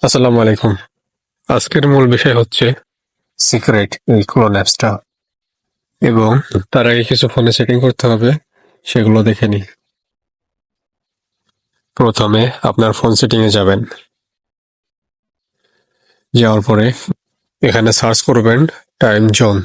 আসসালামু আলাইকুম। আজকের মূল বিষয় হচ্ছে সিক্রেট এই ক্লোন অ্যাপসটা, এবং তার আগে কিছু ফোনে সেটিং করতে হবে, সেগুলো দেখে নিই। প্রথমে আপনার ফোন সেটিংয়ে যাবেন। যাওয়ার পরে এখানে সার্চ করবেন টাইম জোন।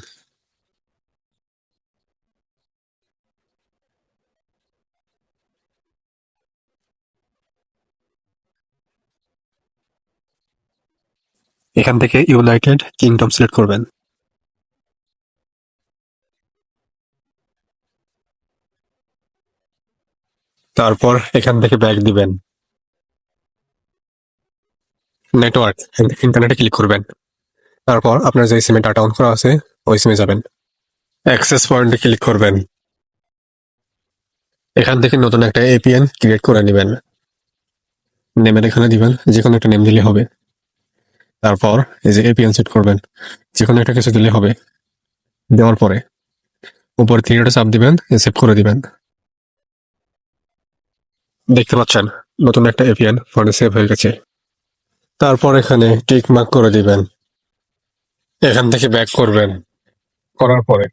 এখান থেকে ইউনাইটেড কিংডম সিলেক্ট করবেন। তারপর এখান থেকে ব্যাক দিবেন। নেটওয়ার্ক, ইন্টারনেটে ক্লিক করবেন। তারপর আপনার যে সিমে ডাটা অন করা আছে ওই সিমে যাবেন। অ্যাক্সেস পয়েন্টে ক্লিক করবেন। এখান থেকে নতুন একটা এপিএন ক্রিয়েট করে নেবেন। নেমের এখানে দিবেন, যে কোনো একটা নেম দিলে হবে। তারপর এই যে এপিএন সেট করবেন, যে কোনো একটা কিছু দিলে হবে। দেওয়ার পরে উপর থ্রি ডটে চাপ দিবেন, সেভ করে দিবেন। দেখতে পাচ্ছেন নতুন একটা এপিএন ফোনে সেভ হয়ে গেছে। তারপর এখানে টিক মার্ক করে দিবেন। এখান থেকে ব্যাক করবেন। করার পরে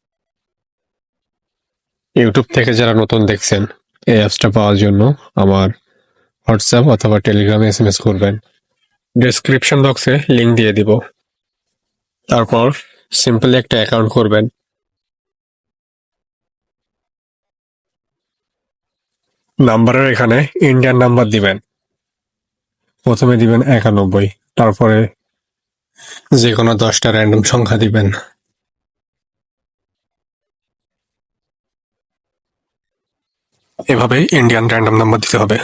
ইউটিউব থেকে যারা নতুন দেখছেন, এই অ্যাপসটা পাওয়ার জন্য আমার হোয়াটসঅ্যাপ অথবা টেলিগ্রামে এসএমএস করবেন। ডেসক্রিপশন বক্সে লিংক দিয়ে দিব। তারপর সিম্পলি একটা অ্যাকাউন্ট করবেন। নাম্বারের এখানে ইন্ডিয়ান নাম্বার দিবেন। প্রথমে দিবেন 91, তারপরে যে কোনো 10টা র্যান্ডম সংখ্যা দিবেন। এভাবে ইন্ডিয়ান র্যান্ডম নাম্বার দিতে হবে।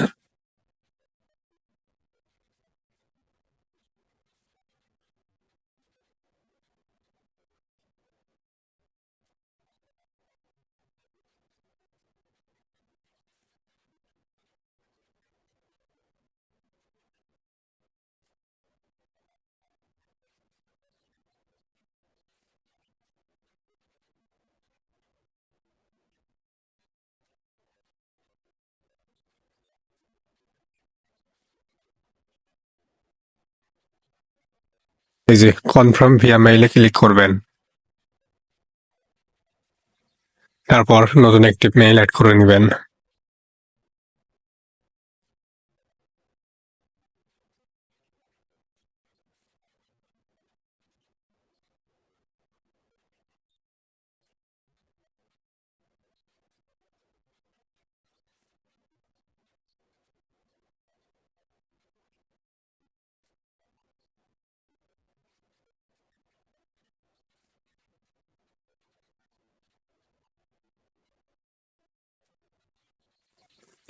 এই যে কনফার্ম ভিয়া মেইলে ক্লিক করবেন। তারপর নতুন একটি মেইল অ্যাড করে নেবেন।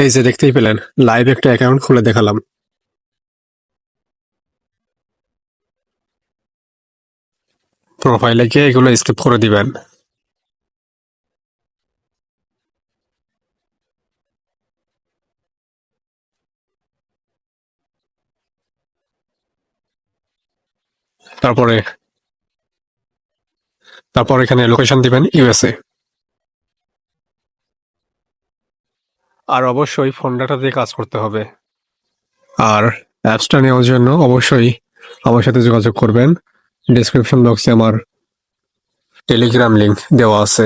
এই যে দেখতেই পেলেন, লাইভ একটা অ্যাকাউন্ট খুলে দেখালাম। প্রোফাইলে গিয়ে এগুলো স্কিপ করে দিবেন। তারপরে তারপর এখানে লোকেশন দিবেন ইউএসএ। আর অবশ্যই ফোন ডাটা দিয়ে কাজ করতে হবে। আর অ্যাপসটা নেওয়ার জন্য অবশ্যই আমার সাথে যোগাযোগ করবেন। ডেসক্রিপশন বক্সে আমার টেলিগ্রাম লিংক দেওয়া আছে।